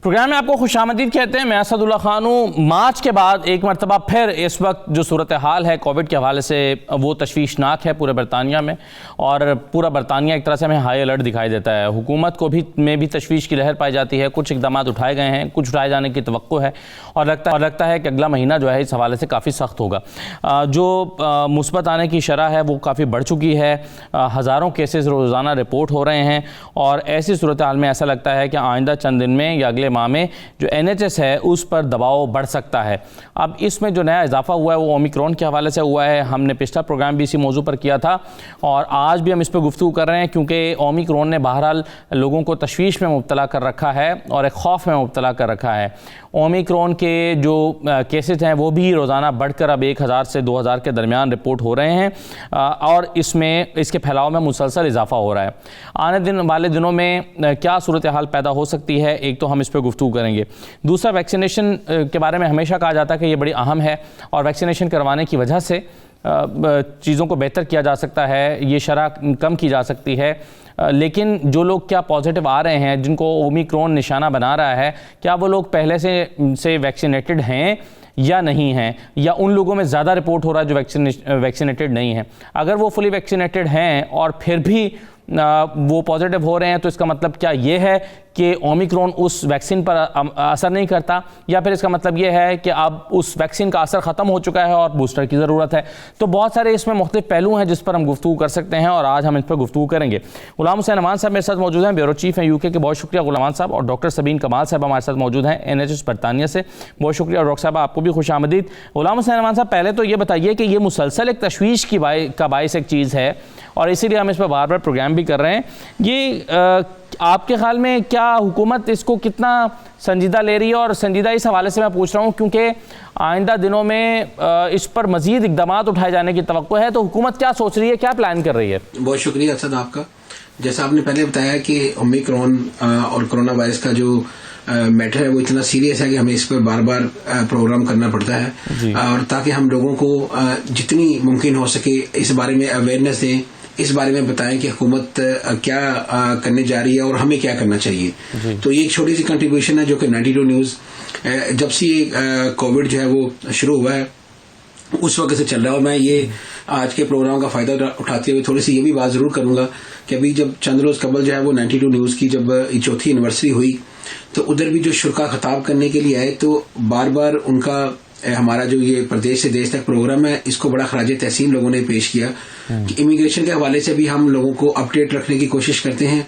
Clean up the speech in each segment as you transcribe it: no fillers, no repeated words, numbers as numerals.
Programme में आपको खुशामदीद कहते हैं। मैं असदुल्ला खान हूँ। मार्च के बाद एक मरतबा फिर इस वक्त जो सूरत हाल है कोविड के हवाले से वो तशवीशनाक है पूरे बरतानिया में, और पूरा बरतानिया एक तरह से हमें हाई अलर्ट दिखाई देता है। हुकूमत को में भी तशवीश की लहर पाई जाती है। कुछ इकदाम उठाए गए हैं, कुछ उठाए जाने की तवक्को है, और लगता है कि अगला महीना जो है इस हवाले से काफ़ी सख्त होगा। जो मुस्बत आने की शरह है वो काफ़ी बढ़ चुकी है। हज़ारों केसेस रोज़ाना रिपोर्ट हो रहे हैं, और ऐसी सूरत हाल में ऐसा लगता है कि आइंदा चंद दिन में या अगले माह में जो NHS है उस पर दबाव बढ़ सकता है। अब इसमें जो नया इजाफा हुआ है वो ओमिक्रॉन के हवाले से हुआ है। हमने पिछला प्रोग्राम भी इसी मौजू पर किया था, और आज भी हम इस पर गुफ्तगू कर रहे हैं, क्योंकि ओमिक्रॉन ने बहरहाल लोगों को तशवीश में मुब्तला कर रखा है और एक खौफ में मुब्तला कर रखा है। ओमिक्रॉन के जो केसेस हैं वो भी रोज़ाना बढ़कर अब 1000 से 2000 के दरमियान रिपोर्ट हो रहे हैं, और इसके फैलाव में मुसलसल इजाफा हो रहा है। आने वाले दिनों में क्या सूरत हाल पैदा हो सकती है, एक तो हम इस पर गुफ्तगू करेंगे। दूसरा, वैक्सीनेशन के बारे में हमेशा कहा जाता है कि ये बड़ी अहम है, और वैक्सीनेशन करवाने की वजह से चीज़ों को बेहतर किया जा सकता है, ये शरह कम की जा सकती है। लेकिन जो लोग क्या पॉजिटिव आ रहे हैं, जिनको ओमिक्रॉन निशाना बना रहा है, क्या वो लोग पहले से वैक्सीनेटेड हैं या नहीं हैं, या उन लोगों में ज़्यादा रिपोर्ट हो रहा है जो वैक्सीनेटेड नहीं हैं? अगर वो फुली वैक्सीनेटेड हैं और फिर भी वो पॉजिटिव हो रहे हैं, तो इसका मतलब क्या ये है कि ओमिक्रॉन उस वैक्सीन पर असर नहीं करता, या फिर इसका मतलब ये है कि अब उस वैक्सीन का असर ख़त्म हो चुका है और बूस्टर की ज़रूरत है? तो बहुत सारे इसमें मुख्तलिफ पहलू हैं जिस पर हम गुफ्तगू कर सकते हैं, और आज हम इस पर गुफ्तगू करेंगे। गुलाम हुसैन अमान साहब मेरे साथ मौजूद हैं, ब्यूरो चीफ हैं UK के, बहुत शुक्रिया गुलाम साहब। और डॉक्टर सबीन कमाल साहब हमारे साथ मौजूद हैं NHS बरतानिया से, बहुत शुक्रिया। और डॉक्टर साहब आपको भी खुश आमदीद। गुलाम हुसैन अमान साहब, पहले तो ये बताइए कि ये मुसलसल एक तशवीश का बाइस एक चीज़ है, और इसीलिए हम इस पर बार बार प्रोग्राम भी कर रहे हैं। ये आपके ख्याल में क्या हुकूमत इसको कितना संजीदा ले रही है? और संजीदा इस हवाले से मैं पूछ रहा हूँ क्योंकि आइंदा दिनों में इस पर मज़ीद इक़दाम उठाए जाने की तवक्को है, तो हुकूमत क्या सोच रही है, क्या प्लान कर रही है? बहुत शुक्रिया असद आपका। जैसा आपने पहले बताया कि ओमिक्रॉन और कोरोना वायरस का जो मैटर है वो इतना सीरियस है कि हमें इस पर बार बार प्रोग्राम करना पड़ता है, और ताकि हम लोगों को जितनी मुमकिन हो सके इस बारे में अवेयरनेस दें, इस बारे में बताएं कि हुकूमत क्या करने जा रही है और हमें क्या करना चाहिए। तो ये एक छोटी सी कंट्रीब्यूशन है जो कि 92 न्यूज़ जब से कोविड जो है वो शुरू हुआ है उस वक्त से चल रहा है। और मैं ये आज के प्रोग्राम का फायदा उठाते हुए थोड़ी सी ये भी बात जरूर करूंगा कि अभी जब चंद रोज कबल जो है वो 92 न्यूज़ की जब चौथी एनिवर्सरी हुई, तो उधर भी जो शुरा खिताब करने के लिए आए, तो बार बार उनका हमारा जो ये प्रदेश से देश तक प्रोग्राम है इसको बड़ा खराज तहसीन लोगों ने पेश किया कि इमिग्रेशन के हवाले से भी हम लोगों को अपडेट रखने की कोशिश करते हैं।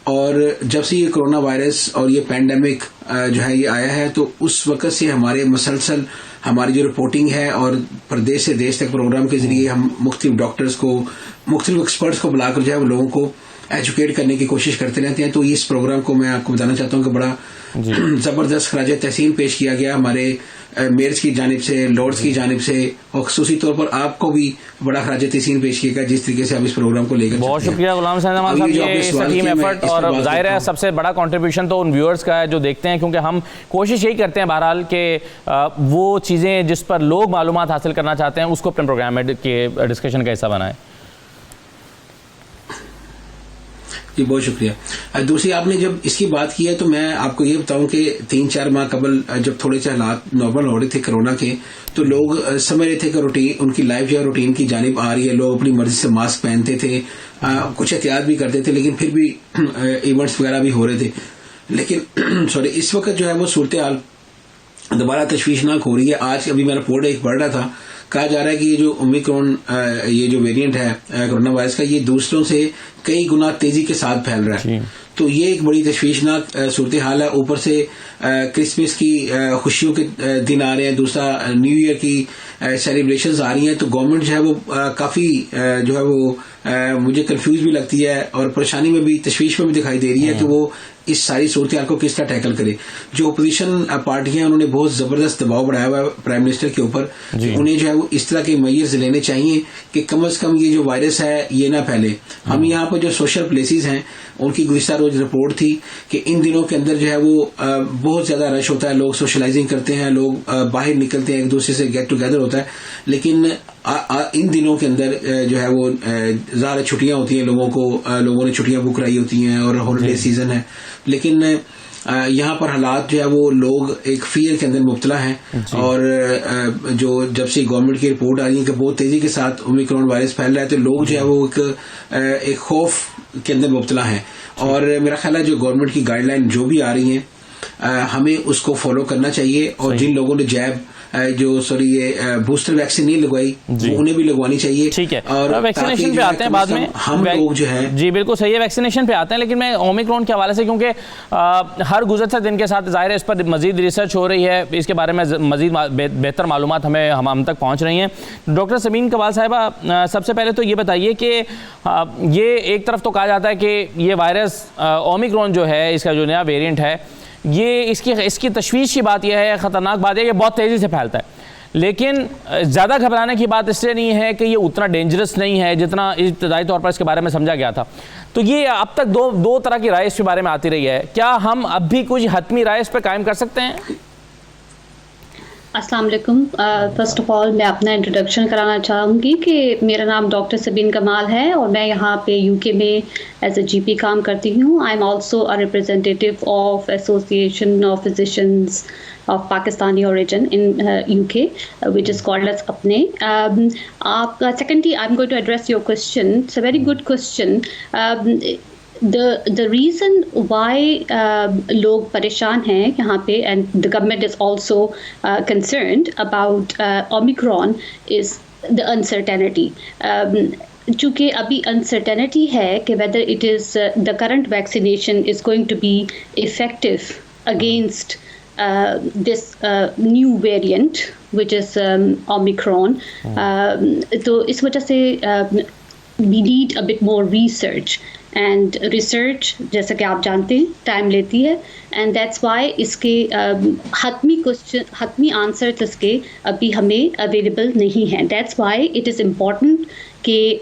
और जब से ये कोरोना वायरस और ये पैंडेमिक जो है ये आया है, तो उस वक्त से हमारे मुसलसल हमारी जो रिपोर्टिंग है और प्रदेश से देश तक प्रोग्राम के जरिए हम मुख्तलिफ डॉक्टर्स को, मुख्तलिफ एक्सपर्ट्स को बुलाकर जो है वो लोगों को एजुकेट करने की कोशिश करते रहते हैं। तो इस प्रोग्राम को मैं आपको बताना चाहता हूँ कि बड़ा जबरदस्त खराज तहसीन पेश किया गया हमारे मेयर्स की जानिब से, लॉर्ड्स की जानिब से, और खसूसी तौर पर आपको भी बड़ा खराज तहसीन पेश किया गया जिस तरीके से आप इस प्रोग्राम को लेकर। बहुत शुक्रिया गुलाम हुसैन अमान साहब, ये इस टीम एफर्ट, और जाहिर है सबसे बड़ा कंट्रीब्यूशन तो उन व्यूअर्स का है जो देखते हैं, क्योंकि हम कोशिश यही करते हैं बहरहाल कि वो चीज़ें जिस पर लोग मालूमात हासिल करना चाहते हैं उसको अपने प्रोग्राम में के डिस्कशन का हिस्सा बनाएं। जी बहुत शुक्रिया। दूसरी, आपने जब इसकी बात की है तो मैं आपको ये बताऊं कि 3-4 माह कबल जब थोड़े से हालात नॉर्मल हो रहे थे कोरोना के, तो लोग समझ रहे थे कि रूटीन उनकी लाइफ जो है रूटीन की जानिब आ रही है। लोग अपनी मर्जी से मास्क पहनते थे, कुछ एहतियात भी करते थे, लेकिन फिर भी इवेंट्स वगैरह भी हो रहे थे। लेकिन सॉरी, इस वक्त जो है वो सूरत हाल दोबारा तशवीशनाक हो रही है। आज अभी मेरा रिपोर्ट एक पढ़ रहा था, कहा जा रहा है कि ये जो ओमिक्रॉन ये जो वेरिएंट है कोरोना वायरस का, ये दूसरों से कई गुना तेजी के साथ फैल रहा है। तो ये एक बड़ी तशवीशनाक सूरत हाल है। ऊपर से क्रिसमस की खुशियों के दिन आ रहे हैं, दूसरा न्यू ईयर की सेलिब्रेशंस आ रही हैं, तो गवर्नमेंट जो है वो काफी जो है वो मुझे कंफ्यूज भी लगती है और परेशानी में भी, तशवीश में भी दिखाई दे रही है कि वो इस सारी सूरत हाल को किस तरह टैकल करे। जो अपोजिशन पार्टियां हैं उन्होंने बहुत जबरदस्त दबाव बढ़ाया हुआ है प्राइम मिनिस्टर के ऊपर, उन्हें जो है वो इस तरह के मेजर्स लेने चाहिए कि कम से कम ये जो वायरस है ये ना फैले। हम यहाँ पर जो सोशल प्लेसेस हैं उनकी गुज़िश्ता रोज रिपोर्ट थी कि इन दिनों के अंदर जो है वो बहुत ज्यादा रश होता है, लोग सोशलाइजिंग करते हैं, लोग बाहर निकलते हैं, एक दूसरे से गेट टुगेदर होता है। लेकिन इन दिनों के अंदर जो है वो ज़्यादा छुट्टियां होती हैं, लोगों ने छुट्टियां बुक कराई होती हैं और हॉलिडे सीजन है। लेकिन यहाँ पर हालात जो है वो लोग एक फियर के अंदर मुब्तला हैं और जो जब से गवर्नमेंट की रिपोर्ट आ रही है कि बहुत तेजी के साथ ओमिक्रॉन वायरस फैल रहा है तो लोग जो है वो एक खौफ के अंदर मुब्तला है और मेरा ख्याल है जो गवर्नमेंट की गाइडलाइन जो भी आ रही हैं हमें उसको फॉलो करना चाहिए और जिन लोगों ने जैब ये बूस्टर वैक्सीन नहीं लगवाई वो उन्हें भी लगवानी चाहिए। ठीक है, और वैक्सीनेशन पे आते हैं बाद में, हम लोग जो है जी बिल्कुल सही है, वैक्सीनेशन पे आते हैं, लेकिन मैं ओमिक्रॉन के हवाले से क्योंकि हर गुजरते दिन के साथ जाहिर है इस पर मजीद रिसर्च हो रही है, इसके बारे में मजीद बेहतर मालूमात हम तक पहुँच रही हैं। डॉक्टर सबीन कमाल साहिबा, सबसे पहले तो ये बताइए कि ये एक तरफ तो कहा जाता है कि ये वायरस ओमिक्रॉन जो है इसका जो नया वेरिएंट है ये इसकी तशवीश की बात यह है, ख़तरनाक बात है, ये बहुत तेज़ी से फैलता है, लेकिन ज़्यादा घबराने की बात इसलिए नहीं है कि ये उतना डेंजरस नहीं है जितना इब्तदाई तौर पर इसके बारे में समझा गया था। तो ये अब तक दो तरह की राय इसके बारे में आती रही है, क्या हम अब भी कुछ हतमी राय इस पर कायम कर सकते हैं? अस्सलाम वालेकुम। फर्स्ट ऑफ ऑल मैं अपना इंट्रोडक्शन कराना चाहूँगी कि मेरा नाम डॉक्टर सबीन कमाल है और मैं यहाँ पे यूके में एज ए जीपी काम करती हूँ। I am also a representative of association of physicians of Pakistani origin in UK, which is called as Apne. Secondly, I'm going to address your question. It's a very good question. The reason why लोग परेशान हैं यहाँ पे and the government is also concerned about Omicron is the uncertainty. चूँकि अभी uncertainty है कि whether it is the current vaccination is going to be effective against this new variant which is Omicron. तो इस वजह से we need a bit more research and research जैसा कि आप जानते हैं टाइम लेती है and that's why इसके हतमी आंसर इसके अभी हमें अवेलेबल नहीं है। That's why it is important कि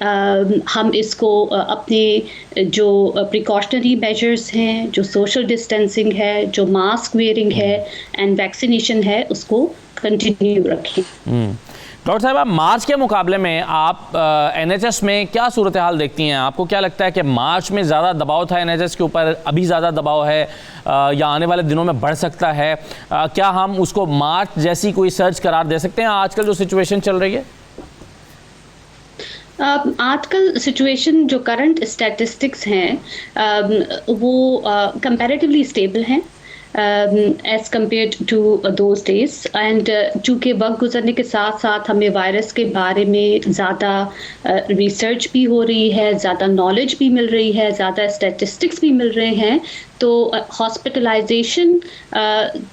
हम इसको अपने जो प्रिकॉशनरी मेजर्स हैं, जो सोशल डिस्टेंसिंग है, जो मास्क वेयरिंग है एंड वैक्सीनेशन है उसको कंटिन्यू रखें। डॉक्टर साहब, मार्च के मुकाबले में आप NHS में क्या सूरत हाल देखती हैं? आपको क्या लगता है कि मार्च में ज़्यादा दबाव था NHS के ऊपर, अभी ज़्यादा दबाव है या आने वाले दिनों में बढ़ सकता है? क्या हम उसको मार्च जैसी कोई सर्च करार दे सकते हैं आजकल जो सिचुएशन चल रही है? आजकल सिचुएशन जो करंट स्टैटिस्टिक्स हैं वो कंपैरेटिवली स्टेबल हैं as compared to those days and चूँकि वक्त गुजरने के साथ साथ हमें वायरस के बारे में ज़्यादा रिसर्च भी हो रही है, ज़्यादा नॉलेज भी मिल रही है, ज़्यादा स्टैटिस्टिक्स भी मिल रहे हैं, तो हॉस्पिटलाइजेशन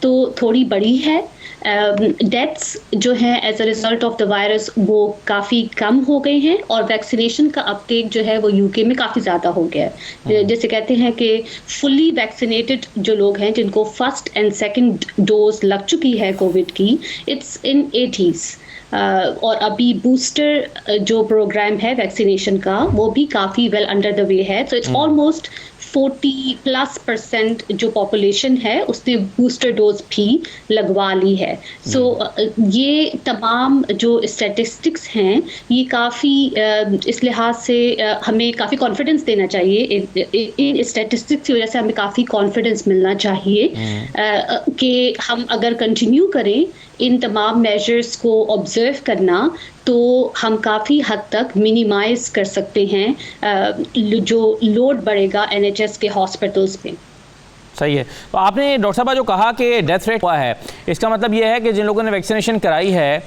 तो थोड़ी बढ़ी है। डेथ्स जो हैं as a result of the virus वो काफ़ी कम हो गए हैं और वैक्सीनेशन का अपटेक जो है वो यूके में काफ़ी ज़्यादा हो गया है। जैसे कहते हैं कि फुली वैक्सीनेटेड जो लोग हैं जिनको फर्स्ट एंड सेकंड डोज लग चुकी है कोविड की, इट्स इन 80s। और अभी बूस्टर जो प्रोग्राम है वैक्सीनेशन का वो भी काफ़ी वेल अंडर द वे है। तो इट्स ऑलमोस्ट 40+% जो पॉपुलेशन है उसने बूस्टर डोज भी लगवा ली है। सो ये तमाम जो स्टैटिस्टिक्स हैं ये काफ़ी इस लिहाज से हमें काफ़ी कॉन्फिडेंस देना चाहिए। इन स्टैटिस्टिक्स की वजह से हमें काफ़ी कॉन्फिडेंस मिलना चाहिए कि हम अगर कंटिन्यू करें इन तमाम मेजर्स को ऑब्जर्व करना तो हम काफ़ी हद तक मिनिमाइज कर सकते हैं जो लोड बढ़ेगा NHS के हॉस्पिटल्स पे। सही है। तो आपने डॉक्टर साहब जो कहा कि डेथ रेट हुआ है, इसका मतलब ये है कि जिन लोगों ने वैक्सीनेशन कराई है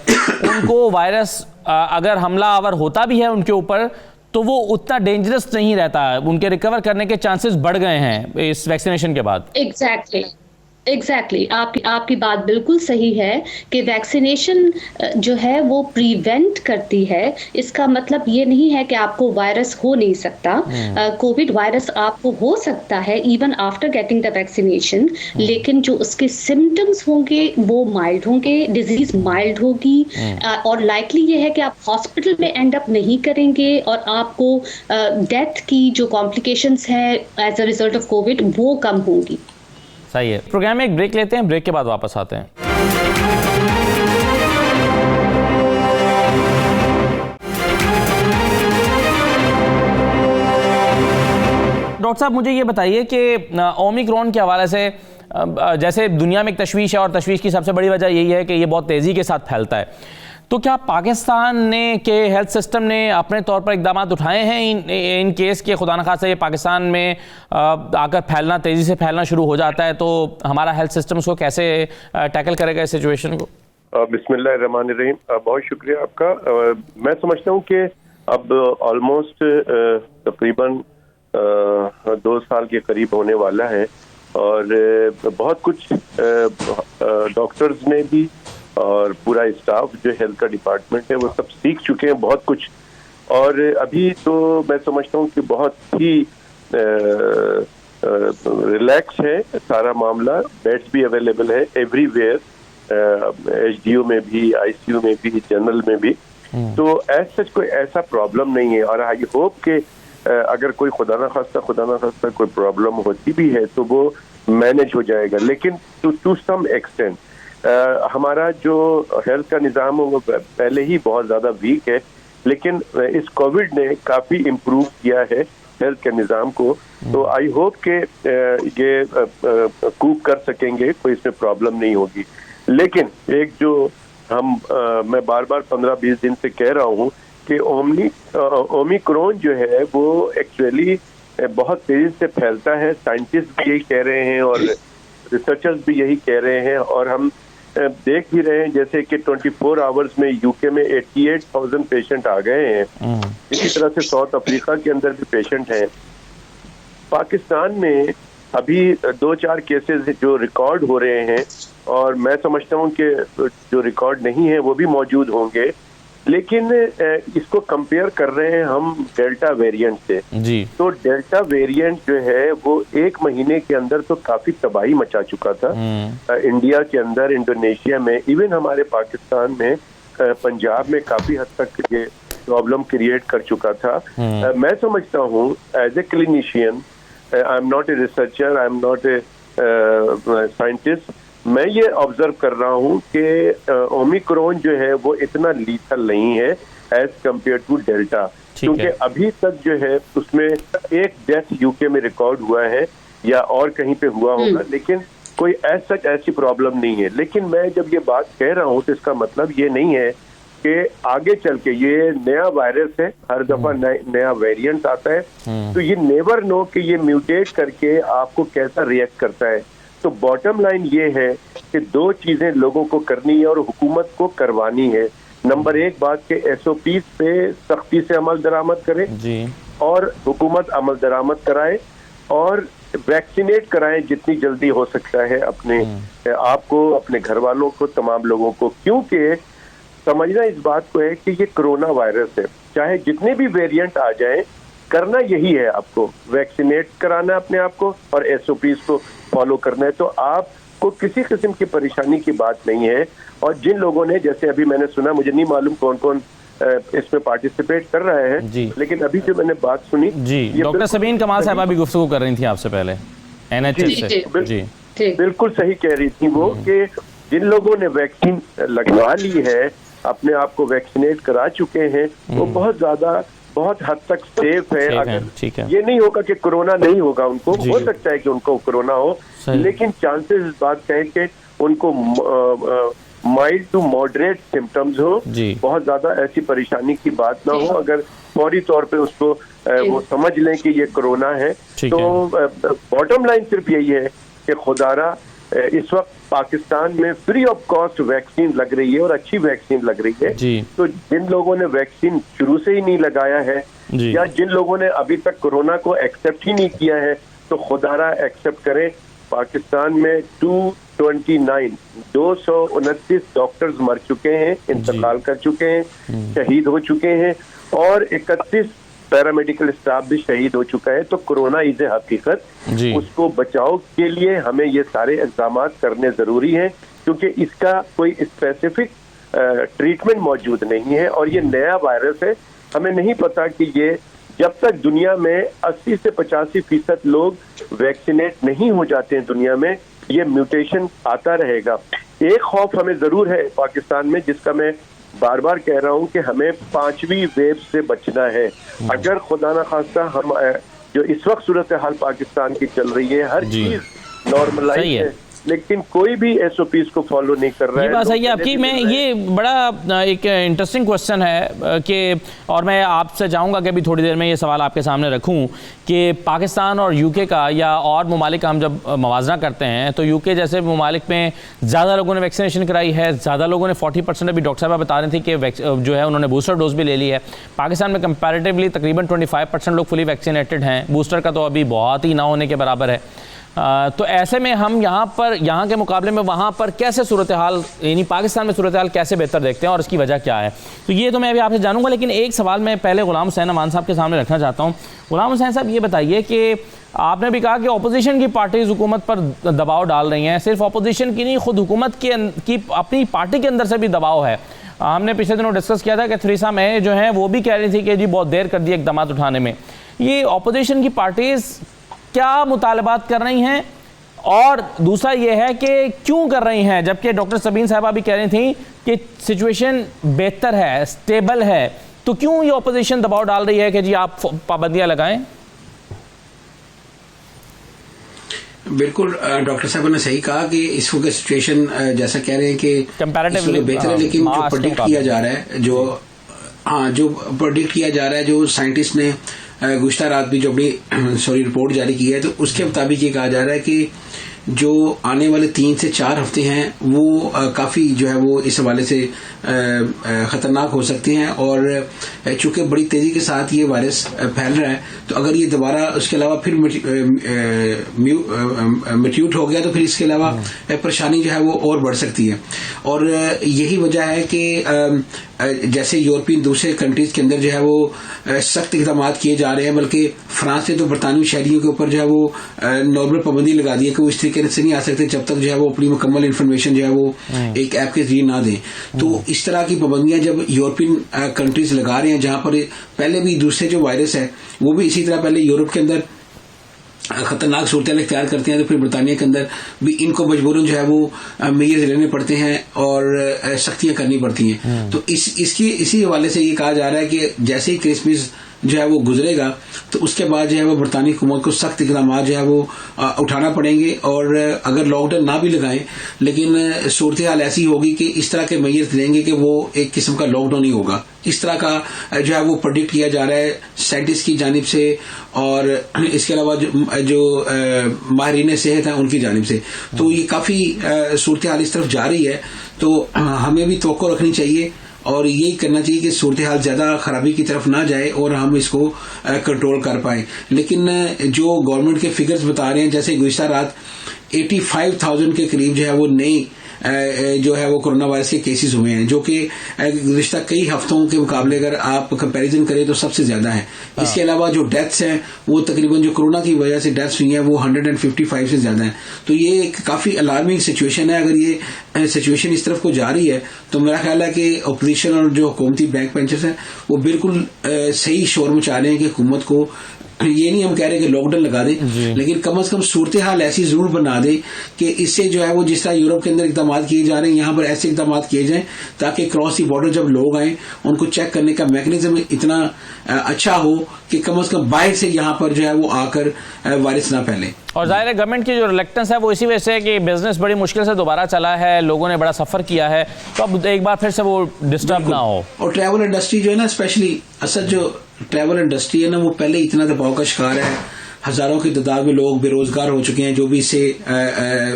उनको वायरस अगर हमलावर होता भी है उनके ऊपर तो वो उतना डेंजरस नहीं रहता, उनके रिकवर करने के चांसेस बढ़ गए हैं इस वैक्सीनेशन के बाद। एग्जैक्टली आपकी बात बिल्कुल सही है कि वैक्सीनेशन जो है वो प्रिवेंट करती है। इसका मतलब ये नहीं है कि आपको वायरस हो नहीं सकता। कोविड वायरस आपको हो सकता है even after getting the vaccination, लेकिन जो उसके सिम्टम्स होंगे वो माइल्ड होंगे, डिजीज माइल्ड होगी और लाइकली ये है कि आप हॉस्पिटल में एंड अप नहीं करेंगे और आपको डेथ की जो कॉम्प्लिकेशंस हैं as a result of Covid वो कम होंगी। सही है। प्रोग्राम में एक ब्रेक लेते हैं, ब्रेक के बाद वापस आते हैं। डॉक्टर साहब मुझे ये बताइए कि ओमिक्रॉन के हवाले से जैसे दुनिया में एक तशवीश है और तशवीश की सबसे बड़ी वजह यही है कि ये बहुत तेज़ी के साथ फैलता है, तो क्या पाकिस्तान ने के हेल्थ सिस्टम ने अपने तौर पर इकदाम उठाए हैं इन केस के खुदा न खास्ता ये पाकिस्तान में आकर फैलना, तेज़ी से फैलना शुरू हो जाता है, तो हमारा हेल्थ सिस्टम उसको कैसे टैकल करेगा इस सिचुएशन को? बिस्मिल्लाहिर्रहमानिर्रहीम, बहुत शुक्रिया आपका। मैं समझता हूँ कि अब ऑलमोस्ट तकरीबन 2 साल के करीब होने वाला है और बहुत कुछ डॉक्टर्स ने भी और पूरा स्टाफ जो हेल्थ का डिपार्टमेंट है वो सब सीख चुके हैं बहुत कुछ। और अभी तो मैं समझता हूँ कि बहुत ही रिलैक्स है सारा मामला, बेड्स भी अवेलेबल है एवरीवेयर, एचडीयू में भी, आईसीयू में भी, जनरल में भी। तो एज सच कोई ऐसा प्रॉब्लम नहीं है और आई होप कि अगर कोई खुदा ना खास्ता कोई प्रॉब्लम होती भी है तो वो मैनेज हो जाएगा। लेकिन टू सम एक्सटेंट हमारा जो हेल्थ का निज़ाम है वो पहले ही बहुत ज़्यादा वीक है, लेकिन इस कोविड ने काफ़ी इम्प्रूव किया है हेल्थ के निज़ाम को। तो आई होप कि ये कूप कर सकेंगे, कोई इसमें प्रॉब्लम नहीं होगी। लेकिन एक जो मैं बार बार 15-20 दिन से कह रहा हूँ कि ओमिक्रॉन जो है वो एक्चुअली बहुत तेजी से फैलता है। साइंटिस्ट भी यही कह रहे हैं और रिसर्चर्स भी यही कह रहे हैं और हम देख भी रहे हैं जैसे कि 24 आवर्स में यूके में 88,000 पेशेंट आ गए हैं। इसी तरह से साउथ अफ्रीका के अंदर भी पेशेंट हैं। पाकिस्तान में अभी 2-4 केसेस जो रिकॉर्ड हो रहे हैं और मैं समझता हूं कि जो रिकॉर्ड नहीं है वो भी मौजूद होंगे, लेकिन इसको कंपेयर कर रहे हैं हम डेल्टा वेरिएंट से जी। तो डेल्टा वेरिएंट जो है वो 1 महीने के अंदर तो काफी तबाही मचा चुका था इंडिया के अंदर, इंडोनेशिया में, इवन हमारे पाकिस्तान में, पंजाब में काफी हद तक ये प्रॉब्लम क्रिएट कर चुका था। मैं समझता हूँ as a clinician, I am not a researcher, I am not a scientist, मैं ये ऑब्जर्व कर रहा हूँ कि ओमिक्रॉन जो है वो इतना लीथल नहीं है एज कम्पेयर टू डेल्टा, क्योंकि अभी तक जो है उसमें एक डेथ यूके में रिकॉर्ड हुआ है या और कहीं पे हुआ होगा, लेकिन कोई ऐसी प्रॉब्लम नहीं है। लेकिन मैं जब ये बात कह रहा हूँ तो इसका मतलब ये नहीं है कि आगे चल के ये नया वायरस है, हर दफा नया वेरिएंट आता है, तो ये नेवर नो कि ये म्यूटेट करके आपको कैसा रिएक्ट करता है। तो बॉटम लाइन ये है कि 2 चीजें लोगों को करनी है और हुकूमत को करवानी है। नंबर 1 बात के SOPs पे सख्ती से अमल दरामद करे जी, और हुकूमत अमल दरामद कराए और वैक्सीनेट कराएं जितनी जल्दी हो सकता है अपने आपको, अपने घर वालों को, तमाम लोगों को। क्योंकि समझना इस बात को है कि ये कोरोना वायरस है, चाहे जितने भी वेरिएंट आ जाएं, करना यही है, आपको वैक्सीनेट कराना अपने आप को और SOPs को फॉलो करना है। तो आपको किसी किस्म की परेशानी की बात नहीं है। और जिन लोगों ने, जैसे अभी मैंने सुना, मुझे नहीं मालूम कौन कौन इसमें पार्टिसिपेट कर रहा है, लेकिन अभी जो मैंने बात सुनी जी, डॉक्टर सबीन कमाल साहब अभी गुफ्तगू कर रही थी आपसे पहले NHS से जी, बिल्कुल सही कह रही थी वो कि जिन लोगों ने वैक्सीन लगवा ली है, अपने आप को वैक्सीनेट करा चुके हैं, वो बहुत हद तक सेफ है। अगर ये नहीं होगा कि कोरोना नहीं होगा उनको, हो सकता है कि उनको कोरोना हो, लेकिन चांसेस इस बात का है कि उनको माइल्ड टू मॉडरेट सिम्टम्स हो, बहुत ज्यादा ऐसी परेशानी की बात ना हो। अगर फौरी तौर पे उसको वो समझ लें कि ये कोरोना है, तो बॉटम लाइन सिर्फ यही है कि खुदारा इस वक्त पाकिस्तान में फ्री ऑफ कॉस्ट वैक्सीन लग रही है और अच्छी वैक्सीन लग रही है। तो जिन लोगों ने वैक्सीन शुरू से ही नहीं लगाया है या जिन लोगों ने अभी तक कोरोना को एक्सेप्ट ही नहीं किया है, तो खुदारा एक्सेप्ट करें। पाकिस्तान में 229 डॉक्टर्स मर चुके हैं, इंतकाल कर चुके हैं, शहीद हो चुके हैं और 31 पैरामेडिकल स्टाफ भी शहीद हो चुका है। तो कोरोना इज ए हकीकत, उसको बचाव के लिए हमें ये सारे इक़दाम करने जरूरी हैं, क्योंकि इसका कोई स्पेसिफिक ट्रीटमेंट मौजूद नहीं है और ये नया वायरस है। हमें नहीं पता कि ये जब तक दुनिया में 80 से 85% लोग वैक्सीनेट नहीं हो जाते हैं दुनिया में, ये म्यूटेशन आता रहेगा। एक खौफ हमें जरूर है पाकिस्तान में, जिसका मैं बार बार कह रहा हूं कि हमें 5वीं वेव से बचना है। अगर खुदा ना खास्ता हम जो इस वक्त सूरत हाल पाकिस्तान की चल रही है, हर चीज नॉर्मलाइज सही है। है, लेकिन कोई भी एसओपीज को फॉलो नहीं कर रहा है। ये बात सही है लोग आपकी। पहले मैं भी ये बड़ा एक इंटरेस्टिंग क्वेश्चन है कि, और मैं आपसे चाहूँगा कि अभी थोड़ी देर में ये सवाल आपके सामने रखूँ कि पाकिस्तान और यूके का या और ममालिक का हम जब मवाजना करते हैं तो यूके जैसे ममालिक में ज़्यादा लोगों ने वैक्सीनेशन कराई है, ज़्यादा लोगों ने 40%, अभी डॉक्टर साहब बता रहे थे कि जो है उन्होंने बूस्टर डोज भी ले ली है। पाकिस्तान में कंपैरेटिवली तकरीबन 25% लोग फुली वैक्सीनेटेड हैं, बूस्टर का तो अभी बहुत ही ना होने के बराबर है। तो ऐसे में हम यहाँ के मुकाबले में वहाँ पर कैसे सूरत हाल, यानी पाकिस्तान में सूरत हाल कैसे बेहतर देखते हैं और इसकी वजह क्या है, तो ये तो मैं अभी आपसे जानूंगा। लेकिन एक सवाल मैं पहले गुलाम हुसैन अमान साहब के सामने रखना चाहता हूँ। गुलाम हुसैन साहब, ये बताइए कि आपने भी कहा कि अपोजिशन की पार्टीज हुकूमत पर दबाव डाल रही हैं, सिर्फ अपोजिशन की नहीं, खुद हुकूमत की अपनी पार्टी के अंदर से भी दबाव है। हमने पिछले दिनों डिस्कस किया था कि थेरेसा मे जो है वो भी कह रही थी कि जी बहुत देर कर दी इकदाम उठाने में। ये अपोजिशन की पार्टीज क्या मुतालबात कर रही हैं, और दूसरा ये है कि क्यों कर रही हैं, जबकि डॉक्टर सबीन साहबा भी कह रही थी कि सिचुएशन बेहतर है, स्टेबल है, तो क्यों ये अपोजिशन दबाव डाल रही है कि जी आप पाबंदियां लगाएं? बिल्कुल, डॉक्टर साहब ने सही कहा कि इस वक्त सिचुएशन जैसा कह रहे हैं कि कंपैरेटिवली बेहतर है, लेकिन जो प्रेडिक्ट किया जा रहा है, जो प्रेडिक्ट किया जा रहा है, जो साइंटिस्ट ने गुज़श्ता रात भी जो अपनी रिपोर्ट जारी की है, तो उसके मुताबिक ये कहा जा रहा है कि जो आने वाले 3 से 4 हफ्ते हैं वो काफ़ी जो है वो इस हवाले से ख़तरनाक हो सकते हैं। और चूंकि बड़ी तेज़ी के साथ ये वायरस फैल रहा है, तो अगर ये दोबारा उसके अलावा फिर म्यूट हो गया तो फिर इसके अलावा परेशानी जो है वो और बढ़ सकती है। और यही वजह है कि जैसे यूरोपियन दूसरे कंट्रीज के अंदर जो है वो सख्त इक़दाम किए जा रहे हैं, बल्कि फ्रांस ने तो बरतानवी शहरियों के ऊपर जो है वो नॉर्मल पाबंदी लगा दी है कि वो इस तरीके से नहीं आ सकते जब तक जो है वो अपनी मुकम्मल इन्फॉर्मेशन जो है वो एक ऐप के जरिए ना दें। तो इस तरह की पाबंदियां जब यूरोपियन कंट्रीज लगा रहे हैं, जहां पर पहले भी दूसरे जो वायरस है वो भी इसी तरह पहले यूरोप के अंदर खतरनाक सूरत इख्तियार करते हैं, तो फिर बरतानिया के अंदर भी इनको मजबूरन जो है वो मेजर्स लेने पड़ते हैं और सख्तियां करनी पड़ती हैं। तो इसी हवाले से ये कहा जा रहा है कि जैसे ही क्रिसमस जो है वो गुजरेगा तो उसके बाद जो है वो बरतानी हुकूमत को सख्त इक़दाम जो है वो उठाना पड़ेंगे। और अगर लॉकडाउन ना भी लगाएं, लेकिन सूरत हाल ऐसी होगी कि इस तरह के मेजर्स लेंगे कि वो एक किस्म का लॉकडाउन ही होगा। इस तरह का जो है वो प्रेडिक्ट किया जा रहा है साइंटिस्ट की जानिब से, और इसके अलावा जो माहिरीन सेहत हैं उनकी जानिब से। तो ये काफ़ी सूरत हाल इस तरफ जा रही है, तो हमें भी तवक्को रखनी चाहिए और यही करना चाहिए कि सूरत हाल ज्यादा खराबी की तरफ ना जाए और हम इसको कंट्रोल कर पाए। लेकिन जो गवर्नमेंट के फिगर्स बता रहे हैं, जैसे गुज़श्ता रात 85,000 के करीब जो है वो नई जो है वो कोरोना वायरस के केसेस हुए हैं, जो कि गुज़श्ता कई हफ्तों के मुकाबले अगर आप कंपैरिजन करें तो सबसे ज्यादा है। इसके अलावा जो डेथ्स हैं वो तकरीबन जो कोरोना की वजह से डेथ्स हुई हैं वो 155 से ज्यादा है। तो ये एक काफी अलार्मिंग सिचुएशन है। अगर ये सिचुएशन इस तरफ को जा रही है तो मेरा ख्याल है कि अपोजिशन और जो हुकूमती बैक बेंचर्स हैं वो बिल्कुल सही शोर मचा रहे हैं कि हुकूमत को, ये नहीं हम कह रहे कि लॉकडाउन लगा दें, लेकिन कम से कम सूरत हाल ऐसी जरूर बना दे कि इससे जो है वो जिस तरह यूरोप के अंदर इक़दाम किए जा रहे हैं यहाँ पर ऐसे इक़दाम किए जाएं ताकि क्रॉस दी बॉर्डर जब लोग आए उनको चेक करने का मैकेनिज्म इतना अच्छा हो कि कम से कम बाहर से यहाँ पर जो है वो आकर वायरस ना फैले। और जाहिर है गवर्नमेंट की जो रिलेक्टेंस है वो इसी वजह से है कि बिजनेस बड़ी मुश्किल से दोबारा चला है, लोगों ने बड़ा सफर किया है, तो अब एक बार फिर से वो डिस्टर्ब ना हो। और ट्रैवल इंडस्ट्री जो है ना, स्पेशली असल जो ट्रैवल इंडस्ट्री है ना, वो पहले इतना दबाव का शिकार है। हजारों की तादाद में लोग बेरोजगार हो चुके हैं जो भी इससे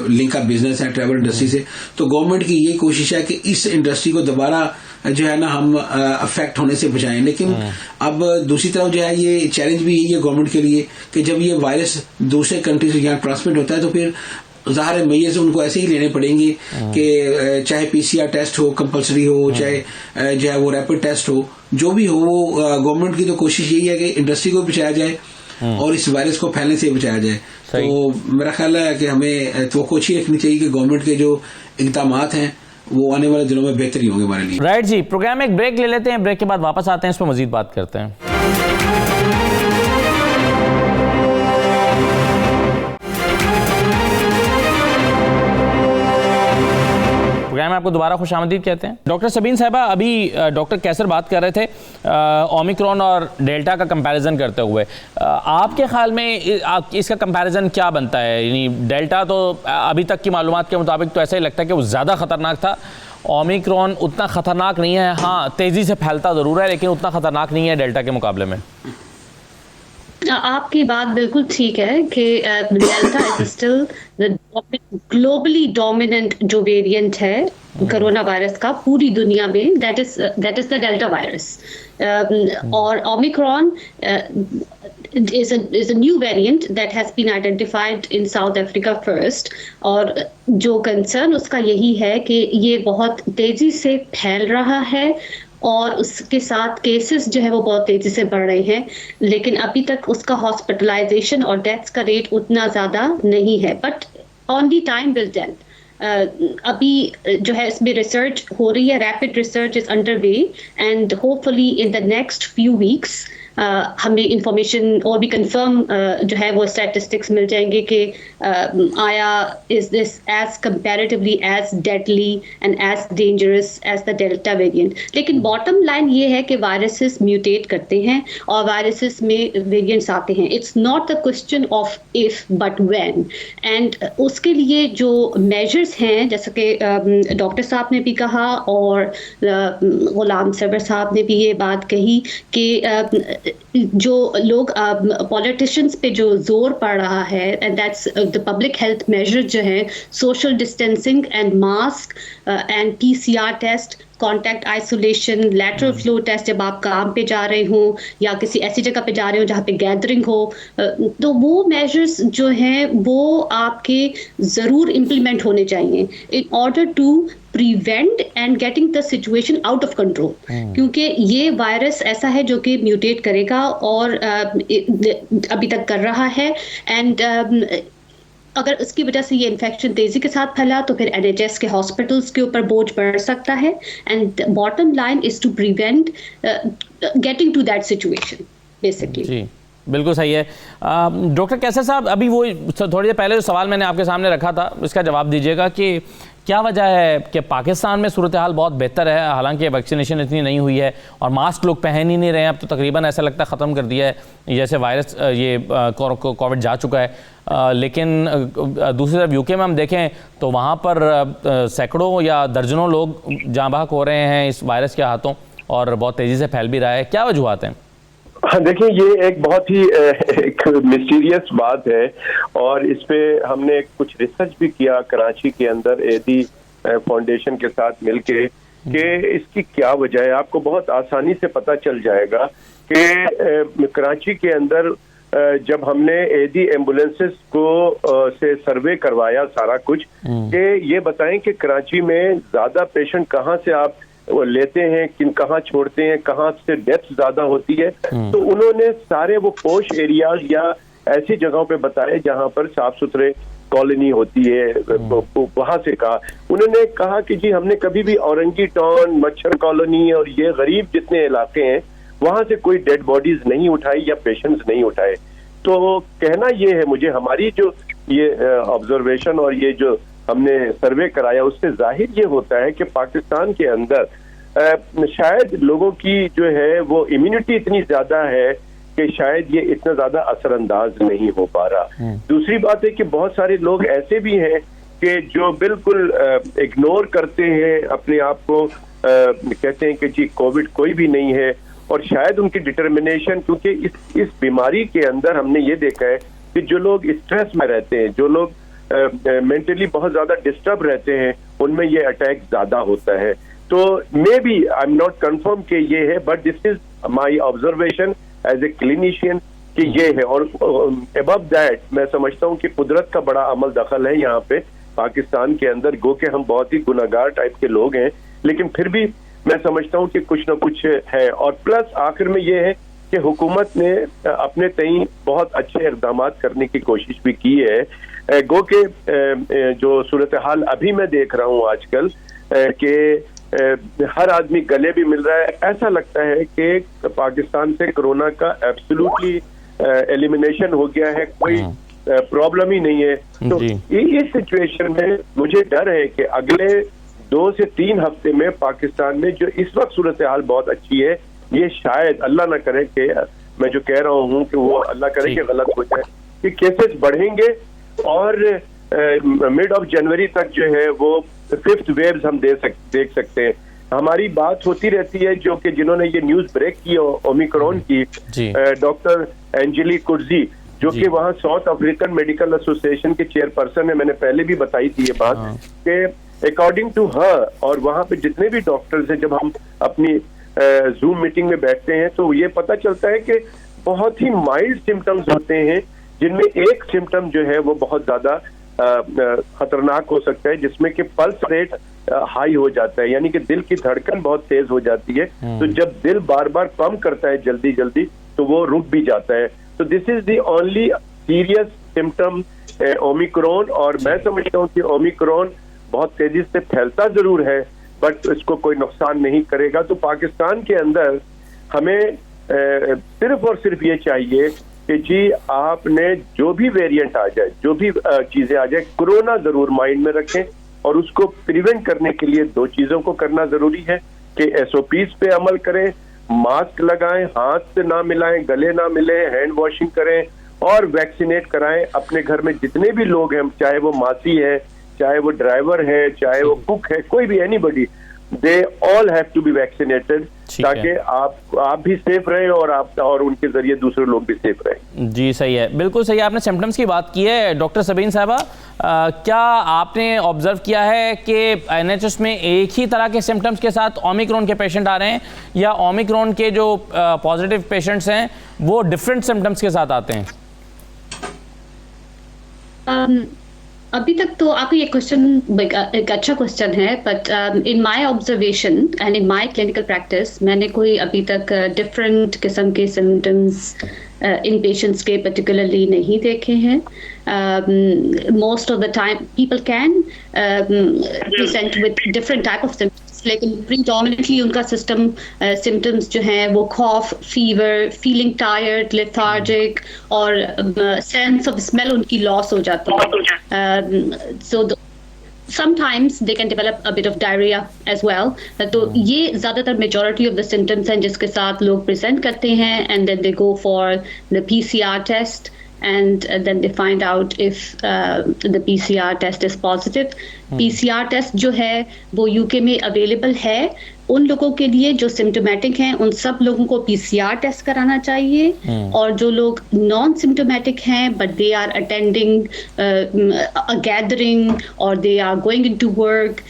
लिंक का बिजनेस है ट्रैवल इंडस्ट्री से। तो गवर्नमेंट की ये कोशिश है कि इस इंडस्ट्री को दोबारा जो है ना हम अफेक्ट होने से बचाएं। लेकिन अब दूसरी तरफ जो है ये चैलेंज भी यही है गवर्नमेंट के लिए कि जब ये वायरस दूसरे कंट्री से यहाँ ट्रांसमिट होता है तो फिर ज़ाहिर मेजर्स उनको ऐसे ही लेने पड़ेंगे कि चाहे PCR टेस्ट हो कंपलसरी हो, चाहे जो है वो रैपिड टेस्ट हो, जो भी हो वो गवर्नमेंट की तो कोशिश यही है कि इंडस्ट्री को बचाया जाए और इस वायरस को फैलने से बचाया जाए। तो मेरा ख्याल है कि हमें तवक्को अच्छी रखनी चाहिए कि गवर्नमेंट के जो इक़दाम हैं वो आने वाले दिनों में बेहतरी होंगे हमारे लिए। राइट जी, प्रोग्राम में एक ब्रेक ले लेते हैं, ब्रेक के बाद वापस आते हैं, इस पर मजीद बात करते हैं। प्रोग्राम में आपको दोबारा खुशामदीद कहते हैं। डॉक्टर सबीन साहिबा, अभी डॉक्टर कैसर बात कर रहे थे ओमिक्रॉन और डेल्टा का कंपैरिजन करते हुए, आपके ख्याल में इसका कंपैरिजन क्या बनता है? यानी डेल्टा तो अभी तक की मालूमात के मुताबिक तो ऐसा ही लगता है कि वो ज़्यादा ख़तरनाक था, ओमिक्रॉन उतना ख़तरनाक नहीं है, हाँ तेज़ी से फैलता ज़रूर है लेकिन उतना ख़तरनाक नहीं है डेल्टा के मुकाबले में। आपकी बात बिल्कुल ठीक है कि delta is still globally dominant जो वेरिएंट है कोरोना वायरस का पूरी दुनिया में, that is the delta virus. और Omicron is a new variant that has been identified in South Africa first, और जो कंसर्न उसका यही है कि ये बहुत तेजी से फैल रहा है और उसके साथ केसेस जो है वो बहुत तेजी से बढ़ रहे हैं, लेकिन अभी तक उसका हॉस्पिटलाइजेशन और डेथ्स का रेट उतना ज़्यादा नहीं है, but only time will tell. अभी जो है इसमें रिसर्च हो रही है, rapid research is under way, and hopefully in the next few weeks हमें इंफॉर्मेशन और भी कंफर्म जो है वो स्टैटिस्टिक्स मिल जाएंगे कि आया is this as comparatively as deadly and as dangerous as the delta variant. लेकिन बॉटम लाइन ये है कि वायरसेस म्यूटेट करते हैं और वायरसेस में वेरिएंट्स आते हैं। It's not the question of if but when, and उसके लिए जो मेजर्स हैं जैसे कि डॉक्टर साहब ने भी कहा और गुलाम सरवर साहब ने भी ये बात कही कि जो लोग पॉलिटिशियंस पे जो जोर पड़ रहा है, and that's the public health measure जो है, social distancing and mask and PCR test, contact isolation, lateral flow test जब आप काम पे जा रहे हो या किसी ऐसी जगह पे जा रहे हो जहाँ पे गैदरिंग हो, तो वो मेजर्स जो हैं वो आपके ज़रूर इम्प्लीमेंट होने चाहिए in order to prevent and getting the situation out of control, क्योंकि ये वायरस ऐसा है जो कि म्यूटेट करेगा और अभी तक कर रहा है, एंड अगर उसकी वजह से ये इन्फेक्शन तेजी के साथ फैला तो फिर NHS के हॉस्पिटल्स के ऊपर बोझ बढ़ सकता है, and bottom line is to prevent getting to that situation basically. जी बिल्कुल सही है। डॉक्टर कैसर साहब, अभी वो थोड़ी देर पहले जो सवाल मैंने आपके सामने रखा था इसका जवाब दीजिएगा कि क्या वजह है कि पाकिस्तान में सूरत हाल बहुत बेहतर है, हालांकि वैक्सीनेशन इतनी नहीं हुई है और मास्क लोग पहन ही नहीं रहे हैं, अब तो तकरीबन ऐसा लगता है ख़त्म कर दिया है जैसे वायरस ये कोविड जा चुका है, लेकिन दूसरी तरफ UK में हम देखें तो वहाँ पर सैकड़ों या दर्जनों लोग जाँ बहक हो रहे हैं इस वायरस के हाथों और बहुत तेज़ी से फैल भी रहा है। क्या वजूहत हैं? हाँ, देखिए ये एक बहुत ही एक मिस्टीरियस बात है और इस पे हमने कुछ रिसर्च भी किया कराची के अंदर एदी फाउंडेशन के साथ मिलके कि इसकी क्या वजह है। आपको बहुत आसानी से पता चल जाएगा कि कराची के अंदर जब हमने एदी एम्बुलेंसेस को से सर्वे करवाया सारा कुछ कि ये बताएं कि कराची में ज्यादा पेशेंट कहाँ से आप वो लेते हैं, किन कहाँ छोड़ते हैं, कहाँ से डेथ ज्यादा होती है, तो उन्होंने सारे वो पोश एरियाज या ऐसी जगहों पे बताए जहाँ पर साफ सुथरे कॉलोनी होती है, वहां से कहा। उन्होंने कहा कि जी हमने कभी भी औरंगी टाउन, मच्छर कॉलोनी और ये गरीब जितने इलाके हैं वहां से कोई डेड बॉडीज नहीं उठाई या पेशेंट्स नहीं उठाए। तो कहना ये है मुझे, हमारी जो ये ऑब्जर्वेशन और ये जो हमने सर्वे कराया उससे जाहिर ये होता है कि पाकिस्तान के अंदर शायद लोगों की जो है वो इम्यूनिटी इतनी ज्यादा है कि शायद ये इतना ज्यादा असरअंदाज नहीं हो पा रहा। दूसरी बात है कि बहुत सारे लोग ऐसे भी हैं कि जो बिल्कुल इग्नोर करते हैं अपने आप को, कहते हैं कि जी कोविड कोई भी नहीं है, और शायद उनकी डिटर्मिनेशन, क्योंकि इस बीमारी के अंदर हमने ये देखा है कि जो लोग स्ट्रेस में रहते हैं, जो लोग मेंटली बहुत ज्यादा डिस्टर्ब रहते हैं, उनमें ये अटैक ज्यादा होता है। तो maybe I am not confirm कि ये है, but this is my observation as a clinician कि ये है। और अबव दैट मैं समझता हूँ कि कुदरत का बड़ा अमल दखल है यहाँ पे पाकिस्तान के अंदर। गो के हम बहुत ही गुनाहगार टाइप के लोग हैं, लेकिन फिर भी मैं समझता हूँ कि कुछ न कुछ है। और प्लस आखिर में ये है कि हुकूमत ने अपने तई बहुत अच्छे इक़दाम करने की कोशिश भी की है। गो के जो सूरत हाल अभी मैं देख रहा हूँ आजकल कि हर आदमी गले भी मिल रहा है, ऐसा लगता है कि पाकिस्तान से कोरोना का एब्सोल्युटली एलिमिनेशन हो गया है, कोई प्रॉब्लम ही नहीं है। तो इस सिचुएशन में मुझे डर है कि अगले 2 से 3 हफ्ते में पाकिस्तान में जो इस वक्त सूरत हाल बहुत अच्छी है, ये शायद अल्लाह ना करे कि मैं जो कह रहा हूँ कि वो अल्लाह करे कि गलत हो जाए, कि केसेस बढ़ेंगे और मिड ऑफ जनवरी तक जो है वो 5th वेव्स हम देख सकते हैं। हमारी बात होती रहती है, जो कि जिन्होंने ये न्यूज ब्रेक की ओमिक्रॉन की, डॉक्टर एंजेली कुर्जी, जो कि वहाँ साउथ अफ्रीकन मेडिकल एसोसिएशन के चेयरपर्सन है, मैंने पहले भी बताई थी ये बात कि अकॉर्डिंग टू हर, और वहाँ पे जितने भी डॉक्टर्स हैं, जब हम अपनी जूम मीटिंग में बैठते हैं तो ये पता चलता है कि बहुत ही माइल्ड सिम्टम्स होते हैं, जिनमें एक सिम्टम जो है वो बहुत ज्यादा खतरनाक हो सकता है, जिसमें कि पल्स रेट हाई हो जाता है, यानी कि दिल की धड़कन बहुत तेज हो जाती है। तो जब दिल बार बार पंप करता है जल्दी जल्दी तो वो रुक भी जाता है। तो this is the only serious symptom Omicron, और मैं समझता हूँ कि ओमिक्रॉन बहुत तेजी से फैलता जरूर है बट इसको कोई नुकसान नहीं करेगा। तो पाकिस्तान के अंदर हमें सिर्फ और सिर्फ ये चाहिए कि जी आपने जो भी वेरिएंट आ जाए, जो भी चीजें आ जाए, कोरोना जरूर माइंड में रखें, और उसको प्रिवेंट करने के लिए 2 चीजों को करना जरूरी है कि SOPs पे अमल करें, मास्क लगाएं, हाथ से ना मिलाएं, गले ना मिले, हैंड वॉशिंग करें और वैक्सीनेट कराएं। अपने घर में जितने भी लोग हैं, चाहे वो मासी है, चाहे वो ड्राइवर है, चाहे वो कुक है, कोई भी anybody, they all have to be vaccinated, ताकि आप भी सेफ रहें और उनके जरिए दूसरे लोग भी सेफ रहें। जी सही है, बिल्कुल सही है। आपने सिम्टम्स की बात की है। डॉक्टर सबीन साहबा, क्या आपने ऑब्जर्व किया है कि NHS में एक ही तरह के सिम्टम्स के साथ ओमिक्रॉन के पेशेंट आ रहे हैं, या ओमिक्रॉन के जो पॉजिटिव पेशेंट्स हैं वो डिफरेंट सिम्टम्स के साथ आते हैं? अभी तक तो आपका ये क्वेश्चन एक अच्छा क्वेश्चन है, but in my observation and in my clinical practice मैंने कोई अभी तक डिफरेंट किस्म के सिम्टम्स इन पेशेंट्स के पर्टिकुलरली नहीं देखे हैं। Most of the time people can present with different type of symptoms, लेकिन प्रीडोमिनेटली उनका सिम्टम्स जो हैं वो कॉफ, फीवर, फीलिंग टायर्ड, लेथार्जिक और सेंस ऑफ स्मेल उनकी लॉस हो जाती है। सो sometimes they can develop a bit of diarrhea as well. तो ये ज़्यादातर majority of the symptoms हैं जिसके साथ लोग present करते हैं, and then they go for the PCR test, and then they find out if the PCR test is positive. PCR test जो है वो UK में available है उन लोगों के लिए जो सिम्टोमेटिक हैं, उन सब लोगों को PCR टेस्ट कराना चाहिए, और जो लोग नॉन सिम्टोमेटिक हैं but they are attending a gathering और they are going into work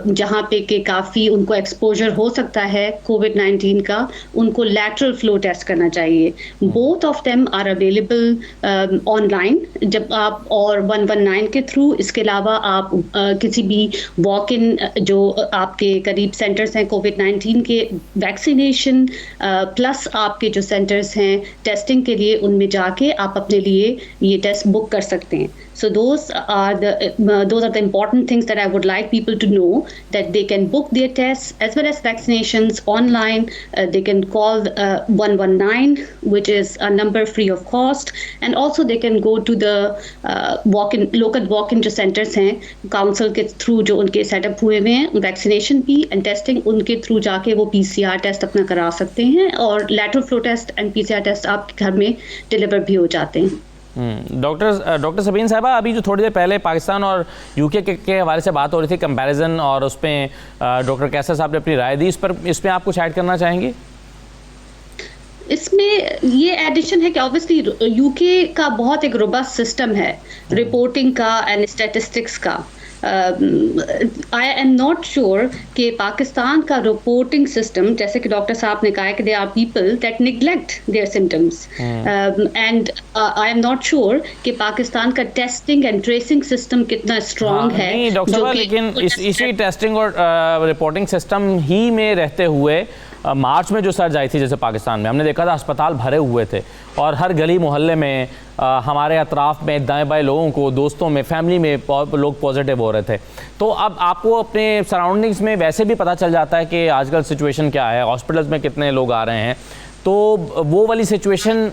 जहाँ पे के काफ़ी उनको एक्सपोजर हो सकता है कोविड-19 का, उनको लैटरल फ्लो टेस्ट करना चाहिए। Both of them are available online जब आप, और 119 के थ्रू। इसके अलावा आप किसी भी वॉक इन जो आपके करीब सेंटर्स हैं कोविड-19 के वैक्सीनेशन प्लस आपके जो सेंटर्स हैं टेस्टिंग के लिए, उनमें जाके आप अपने लिए ये टेस्ट बुक कर सकते हैं। So those are the important things that I would like people to know, that they can book their tests as well as vaccinations online. They can call 119, which is a number free of cost, and also they can go to the local walk-in जो centers हैं council के through जो उनके setup हुए हुए हैं, vaccination भी and testing उनके थ्रू जाके वो PCR टेस्ट अपना करा सकते हैं, और lateral flow test and PCR test आपके घर में डिलीवर भी हो जाते हैं। डॉक्टर सबीन साहबा, अभी जो थोड़ी देर पहले पाकिस्तान और UK के हवाले से बात हो रही थी कंपैरिजन, और उस पर डॉक्टर कैसर साहब ने अपनी राय दी, इस पर आप कुछ ऐड करना चाहेंगे? इसमें ये एडिशन है कि ऑब्वियसली UK का बहुत एक रोबस्ट सिस्टम है रिपोर्टिंग का एंड स्टैटिस्टिक्स का। आई एम नॉट श्योर कि पाकिस्तान का रिपोर्टिंग सिस्टम, जैसे कि डॉक्टर साहब ने कहा कि there are people that neglect their symptoms, and I am not sure कि पाकिस्तान का टेस्टिंग एंड ट्रेसिंग सिस्टम कितना स्ट्रॉन्ग है। नहीं डॉक्टर साहब, लेकिन इसी टेस्टिंग और रिपोर्टिंग सिस्टम ही में रहते हुए मार्च में जो सर्ज आई थी जैसे पाकिस्तान में, हमने देखा था अस्पताल भरे हुए थे, और हर गली मोहल्ले में हमारे अतराफ में दाएं बाएं लोगों को, दोस्तों में, फैमिली में लोग पॉजिटिव हो रहे थे। तो अब आपको अपने सराउंडिंग्स में वैसे भी पता चल जाता है कि आजकल सिचुएशन क्या है, हॉस्पिटल्स में कितने लोग आ रहे हैं। तो वो वाली सिचुएशन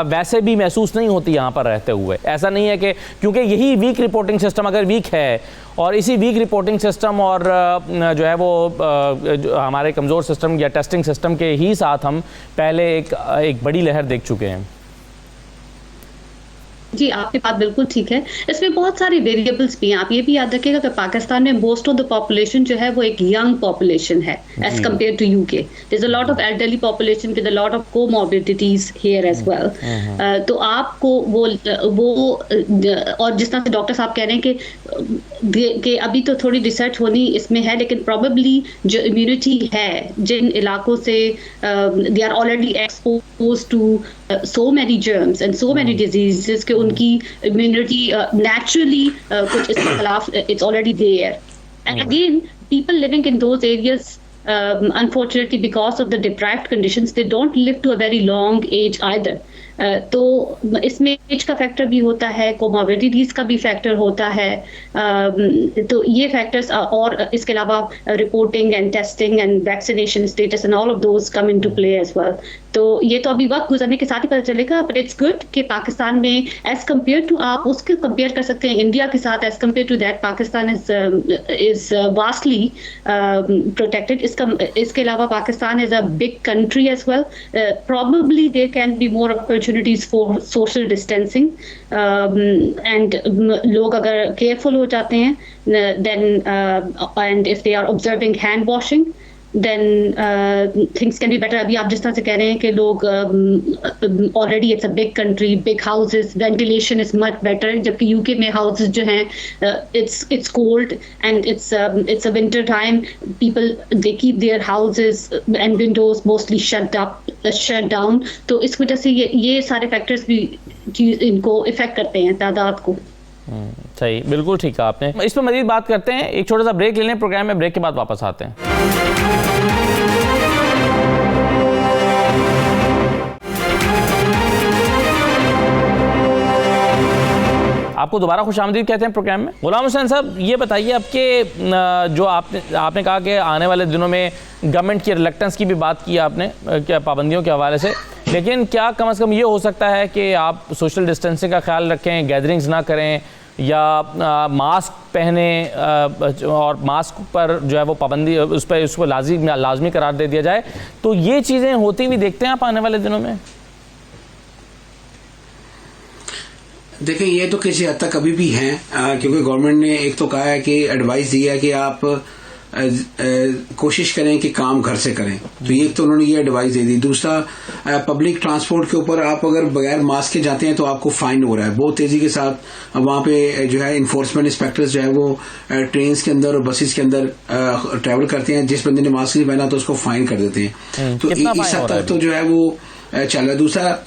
वैसे भी महसूस नहीं होती यहाँ पर रहते हुए। ऐसा नहीं है कि क्योंकि यही वीक रिपोर्टिंग सिस्टम अगर वीक है और इसी वीक रिपोर्टिंग सिस्टम और जो है वो जो हमारे कमज़ोर सिस्टम या टेस्टिंग सिस्टम के ही साथ हम पहले एक बड़ी लहर देख चुके हैं। जी, आपकी बात बिल्कुल ठीक है। इसमें बहुत सारे वेरिएबल्स भी हैं। आप ये भी याद रखिएगा कि पाकिस्तान में मोस्ट ऑफ द पॉपुलेशन जो है वो एक यंग पॉपुलेशन है as compare to UK. There is a lot of elderly population with a lot of comorbidities here as well. तो आपको वो और जिस तरह से डॉक्टर साहब कह रहे हैं कि अभी तो थोड़ी रिसर्च होनी इसमें है, लेकिन प्रोबेबली जो इम्यूनिटी है जिन इलाकों से they are already expose to so many germs and so many diseases कि उनकी immunity naturally कुछ इसके खिलाफ it's already there. And again, people living in those areas unfortunately because of the deprived conditions they don't live to a very long age either. तो इसमें as का factor भी होता है, कोमॉर्बिडिटीज का भी फैक्टर होता है। तो ये फैक्टर्स और इसके अलावा reporting and testing and vaccination status and all of those come into play as well. तो ये तो अभी वक्त गुजरने के साथ ही पता चलेगा, बट इट्स गुड कि पाकिस्तान में एज कम्पेयर टू आप उसके कंपेयर कर सकते हैं इंडिया के साथ, as compare to that Pakistan is vastly protected. इसके अलावा Pakistan is a big country as well. Probably there can be more opportunities for social distancing and लोग अगर careful हो जाते हैं then and if they are observing hand washing then things can be better. अभी आप जिस तरह से कह रहे हैं कि लोग already it's a big country, big houses, ventilation is much better, जबकि UK में houses जो हैं it's cold and it's a winter time, people they keep their houses and windows mostly shut down. तो इस वजह से ये सारे factors भी इनको इफेक्ट करते हैं तादाद को। सही, बिल्कुल ठीक है आपने। इस पर मज़ीद बात करते हैं, एक छोटा सा ब्रेक ले लें प्रोग्राम में, ब्रेक के बाद वापस आते हैं। आपको दोबारा खुशामदीद कहते हैं प्रोग्राम में। गुलाम हुसैन साहब, ये बताइए आपके जो आपने कहा कि आने वाले दिनों में गवर्नमेंट की रिलेक्टेंस की भी बात की आपने क्या पाबंदियों के हवाले से, लेकिन क्या कम से कम ये हो सकता है कि आप सोशल डिस्टेंसिंग का ख्याल रखें, गैदरिंग्स ना करें या मास्क पहने और मास्क पर जो है वो पाबंदी उसको लाजमी करार दे दिया जाए, तो ये चीज़ें होती हुई देखते हैं आप आने वाले दिनों में? देखिए, ये तो किसी हद तक अभी भी हैं, क्योंकि गवर्नमेंट ने एक तो कहा है कि एडवाइस दी है कि आप कोशिश करें कि काम घर से करें, तो एक तो उन्होंने ये एडवाइस दे दी। दूसरा, पब्लिक ट्रांसपोर्ट के ऊपर आप अगर बगैर मास्क के जाते हैं तो आपको फाइन हो रहा है बहुत तेजी के साथ। वहां पे जो है इन्फोर्समेंट इंस्पेक्टर्स जो है वो ट्रेन के अंदर और बसेस के अंदर ट्रैवल करते हैं, जिस बंदे ने मास्क नहीं पहना तो उसको फाइन कर देते हैं। तो इस हद तक तो जो है वो चल रहा है। दूसरा,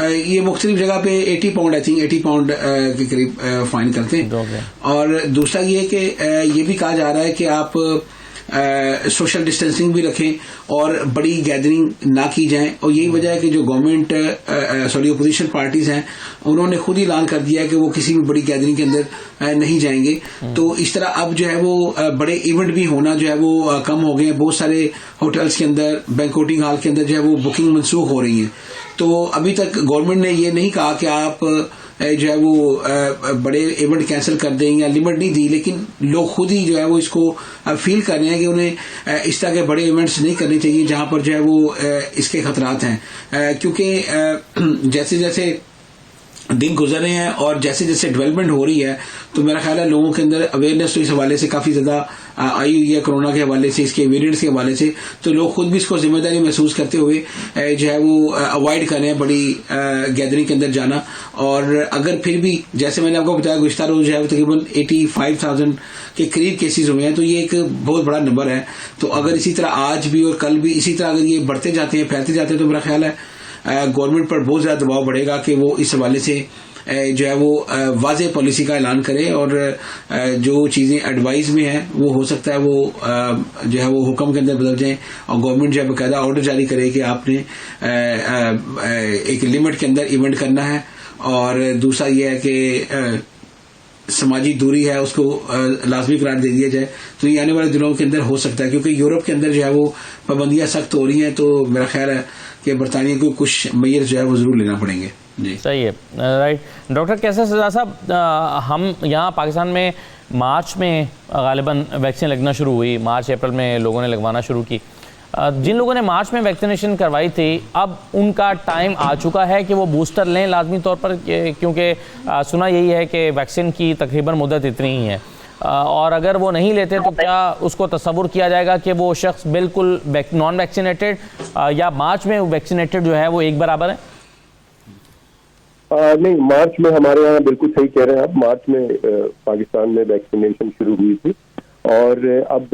ये मुख्तलिफ जगह पे 80 पाउंड आई थिंक 80 पाउंड के करीब फाइन करते हैं। और दूसरा ये कि ये भी कहा जा रहा है कि आप सोशल डिस्टेंसिंग भी रखें और बड़ी गैदरिंग ना की जाए। और यही वजह है कि जो गवर्नमेंट अपोजिशन पार्टीज हैं उन्होंने खुद ही ऐलान कर दिया है कि वो किसी भी बड़ी गैदरिंग के अंदर नहीं जाएंगे। तो इस तरह अब जो है वो बड़े इवेंट भी होना जो है वो कम हो गए हैं। बहुत सारे होटल्स के अंदर, बैंक्वेटिंग हॉल के अंदर जो है वो बुकिंग मनसूख हो रही है। तो अभी तक गवर्नमेंट ने ये नहीं कहा कि आप जो है वो बड़े इवेंट कैंसिल कर दें या लिमिट नहीं दी, लेकिन लोग खुद ही जो है वो इसको फील कर रहे हैं कि उन्हें इस तरह के बड़े इवेंट्स नहीं करने चाहिए जहां पर जो है वो इसके खतरात हैं। क्योंकि जैसे जैसे दिन गुजर रहे हैं और जैसे जैसे डेवलपमेंट हो रही है, तो मेरा ख्याल है लोगों के अंदर अवेयरनेस तो इस हवाले से काफी ज्यादा आई हुई है, कोरोना के हवाले से, इसके वेरिएंट्स के हवाले से। तो लोग खुद भी इसको जिम्मेदारी महसूस करते हुए जो है वो अवॉइड कर रहे हैं बड़ी गैदरिंग के अंदर जाना। और अगर फिर भी जैसे मैंने आपको बताया गुज़िश्ता रोज जो है तकरीबन 85,000 के करीब केसेस हुए हैं, तो ये एक बहुत बड़ा नंबर है। तो अगर इसी तरह आज भी और कल भी इसी तरह अगर ये बढ़ते जाते हैं, फैलते जाते हैं, तो मेरा ख्याल है गवर्नमेंट पर बहुत ज्यादा दबाव बढ़ेगा कि वो इस हवाले से जो है वो वाज़ेह पॉलिसी का ऐलान करे। और जो चीजें एडवाइस में है वो हो सकता है वो जो है वो हुक्म के अंदर बदल जाए और गवर्नमेंट जो है बकायदा ऑर्डर जारी करे कि आपने एक लिमिट के अंदर इवेंट करना है। और दूसरा ये है कि समाजी दूरी है उसको लाजमी करार दे दिया जाए, तो ये आने वाले दिनों के अंदर हो सकता है, क्योंकि यूरोप के अंदर जो है वो पाबंदियां सख्त हो रही हैं, तो मेरा ख्याल है कि बरतानिया को कुछ मेजर जो है वो जरूर लेना पड़ेंगे। जी सही है, राइट। डॉक्टर कैसर सज्जाद साहब, हम यहाँ पाकिस्तान में मार्च में गालिबन वैक्सीन लगना शुरू हुई, मार्च अप्रैल में लोगों ने लगवाना शुरू की। जिन लोगों ने मार्च में वैक्सीनेशन करवाई थी, अब उनका टाइम आ चुका है कि वो बूस्टर लें लाजमी तौर पर, क्योंकि सुना यही है कि वैक्सीन की तकरीबन मुद्दत इतनी ही है, और अगर वो नहीं लेते तो क्या उसको तस्वुर किया जाएगा कि वो शख्स बिल्कुल नॉन वैक्सीनेटेड या मार्च में वैक्सीनेटेड जो है वो एक बराबर है? नहीं, मार्च में हमारे यहाँ बिल्कुल सही कह रहे हैं आप। मार्च में पाकिस्तान में वैक्सीनेशन शुरू हुई थी, और अब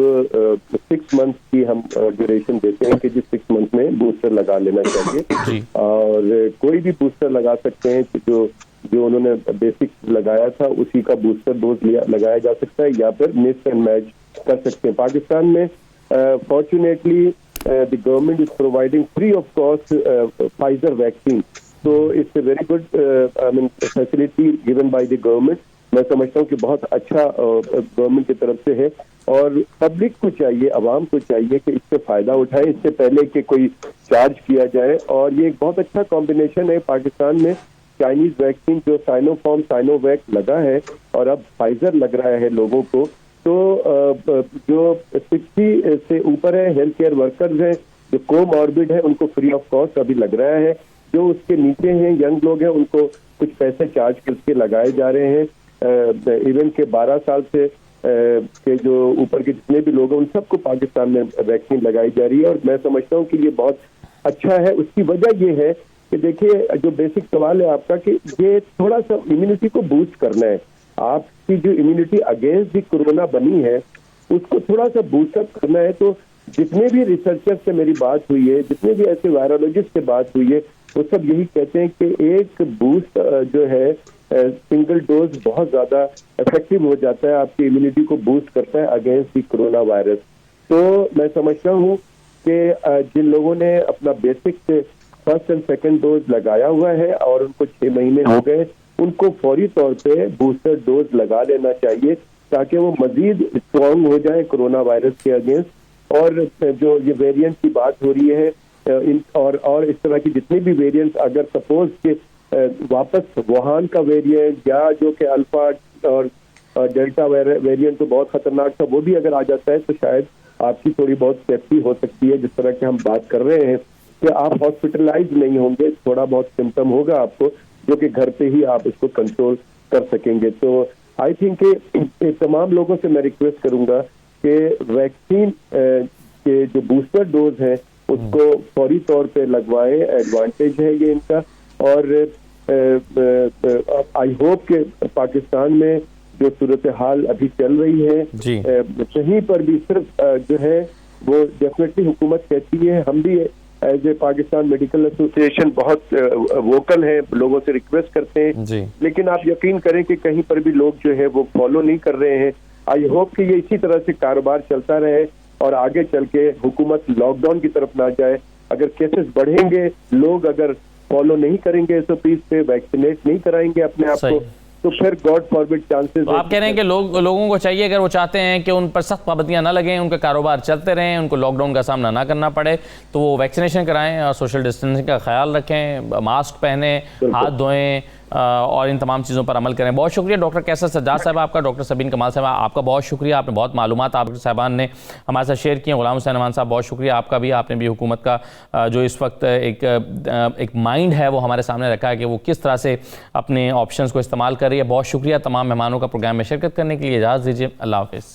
6 मंथ की हम ड्यूरेशन देते हैं कि जिस 6 मंथ में बूस्टर लगा लेना चाहिए, और कोई भी बूस्टर लगा सकते हैं कि जो उन्होंने बेसिक लगाया था उसी का बूस्टर डोज लगाया जा सकता है, या फिर मिक्स एंड मैच कर सकते हैं। पाकिस्तान में fortunately the government is providing free of cost Pfizer vaccine, so it's a very good facility given by the government। मैं समझता हूँ कि बहुत अच्छा गवर्नमेंट की तरफ से है, और पब्लिक को चाहिए, आवाम को चाहिए कि इससे फायदा उठाए, इससे पहले कि कोई चार्ज किया जाए। और ये एक बहुत अच्छा कॉम्बिनेशन है पाकिस्तान में, चाइनीज वैक्सीन जो साइनोवैक लगा है और अब फाइजर लग रहा है लोगों को, तो जो 60 से ऊपर है हेल्थ केयर वर्कर्स हैं, जो कोमॉर्बिड है, उनको फ्री ऑफ कॉस्ट अभी लग रहा है। जो उसके नीचे हैं, यंग लोग हैं, उनको कुछ पैसे चार्ज करके लगाए जा रहे हैं। इवन के 12 साल से के जो ऊपर के जितने भी लोग हैं उन सबको पाकिस्तान में वैक्सीन लगाई जा रही है, और मैं समझता हूँ कि ये बहुत अच्छा है। उसकी वजह ये है कि देखिए, जो बेसिक सवाल है आपका कि ये थोड़ा सा इम्यूनिटी को बूस्ट करना है। आपकी जो इम्यूनिटी अगेंस्ट दी कोरोना बनी है उसको थोड़ा सा बूस्टअप करना है। तो जितने भी रिसर्चर से मेरी बात हुई है, जितने भी ऐसे वायरोलॉजिस्ट से बात हुई है, वो सब यही कहते हैं कि एक बूस्ट जो है सिंगल डोज बहुत ज्यादा इफेक्टिव हो जाता है, आपकी इम्यूनिटी को बूस्ट करता है अगेंस्ट दी कोरोना वायरस। तो मैं समझता हूँ कि जिन लोगों ने अपना basic first and second dose लगाया हुआ है और उनको 6 महीने हो गए, उनको फौरी तौर पे बूस्टर डोज लगा लेना चाहिए, ताकि वो मजीद स्ट्रांग हो जाए कोरोना वायरस के अगेंस्ट। और जो ये वेरिएंट की बात हो रही है, और इस तरह की जितनी भी वेरिएंट्स, अगर सपोज के वापस वुहान का वेरिएंट या जो कि अल्फा और डेल्टा वेरिएंट तो बहुत खतरनाक था, वो भी अगर आ जाता है तो शायद आपकी थोड़ी बहुत सेफ्टी हो सकती है। जिस तरह के हम बात कर रहे हैं कि आप हॉस्पिटलाइज नहीं होंगे, थोड़ा बहुत सिम्टम होगा आपको, जो कि घर पे ही आप इसको कंट्रोल कर सकेंगे। तो आई थिंक तमाम लोगों से मैं रिक्वेस्ट करूंगा कि वैक्सीन के जो बूस्टर डोज है उसको फौरी तौर पे लगवाएं, एडवांटेज है ये इनका। और आई होप कि पाकिस्तान में जो सूरत हाल अभी चल रही है, कहीं पर भी सिर्फ जो है वो डेफिनेटली हुकूमत कहती है, हम भी as a Pakistan medical association बहुत वोकल है, लोगों से रिक्वेस्ट करते हैं, लेकिन आप यकीन करें कि कहीं पर भी लोग जो है वो फॉलो नहीं कर रहे हैं। आई होप कि ये इसी तरह से कारोबार चलता रहे और आगे चल के हुकूमत लॉकडाउन की तरफ ना जाए। अगर केसेस बढ़ेंगे, लोग अगर फॉलो नहीं करेंगे SOPs पे, वैक्सीनेट नहीं कराएंगे अपने आप को, तो फिर गॉड फॉरबिड चांसेस। तो आप कह रहे हैं कि लोगों को चाहिए, अगर वो चाहते हैं कि उन पर सख्त पाबंदियां ना लगें, उनका कारोबार चलते रहें, उनको लॉकडाउन का सामना ना करना पड़े, तो वो वैक्सीनेशन कराएं और सोशल डिस्टेंसिंग का ख्याल रखें, मास्क पहने, हाथ धोएं और इन तमाम चीज़ों पर अमल करें। बहुत शुक्रिया डॉक्टर कैसर सज्जाद साहब आपका, डॉक्टर सबीन कमाल साहब आपका बहुत शुक्रिया, आपने बहुत मालूमात आप साहबान ने हमारे साथ शेयर किए। गुलाम हुसैन अमान साहब बहुत शुक्रिया आपका भी, आपने भी हुकूमत का जो इस वक्त एक माइंड है वो हमारे सामने रखा है कि वो किस तरह से अपने ऑप्शंस को इस्तेमाल कर रही है। बहुत शुक्रिया तमाम मेहमानों का प्रोग्राम में शिरकत करने के लिए। इजाज़त दीजिए, अल्लाह हाफ़िज़।